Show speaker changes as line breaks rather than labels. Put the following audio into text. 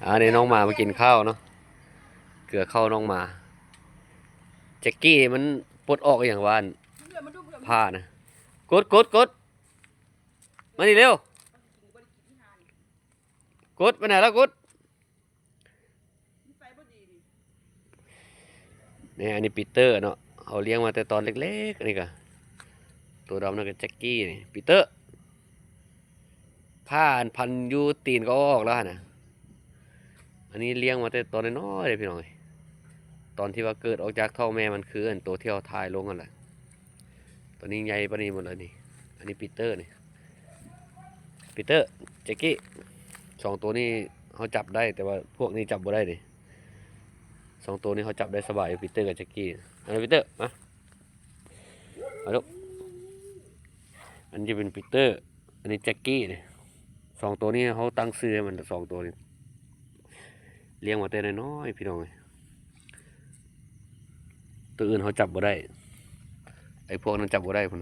อันนี้น้องหมามากินข้าวเนาะเกลือข้าวน้องหมาแจ็กกี้มันปลดออกอย่างวานผ้านะกดมาดิเร็วกดไปไหนแล้วกดเนี่ยอันนี้ปีเตอร์เนาะเขาเลี้ยงมาแต่ตอนเล็กๆนี่ก็ตัวดำนั่นก็แจ็กกี้นี่ปีเตอร์ผ้าพันยูตีนก็ออกแล้วนะอันนี้เลี้ยงมาแต่ตอนน้อยๆเลยพี่น้องตอนที่ว่าเกิดออกจากท้องแม่มันคืออันตัวที่เราถ่ายลงกันแหละตัวนี้ใหญ่ปานนี้หมดเลยนี่อันนี้ปีเตอร์นี่ปีเตอร์แจ็กกี้สองตัวนี้เขาจับได้แต่ว่าพวกนี้จับบ่ได้นี่สองตัวนี้เขาจับได้สบายปีเตอร์กับแจ็กกี้อันนี้ปีเตอร์มาลูกอันนี้จะเป็นปีเตอร์อันนี้แจ็กกี้นี่สองตัวนี้เขาตั้งชื่อให้มันสองตัวนี้เลี้ยงมาแต่น้อยๆพี่น้องตัวอื่นเขาจับบ่ได้ไอ้พวกนั้นจับบ่ได้พุ่น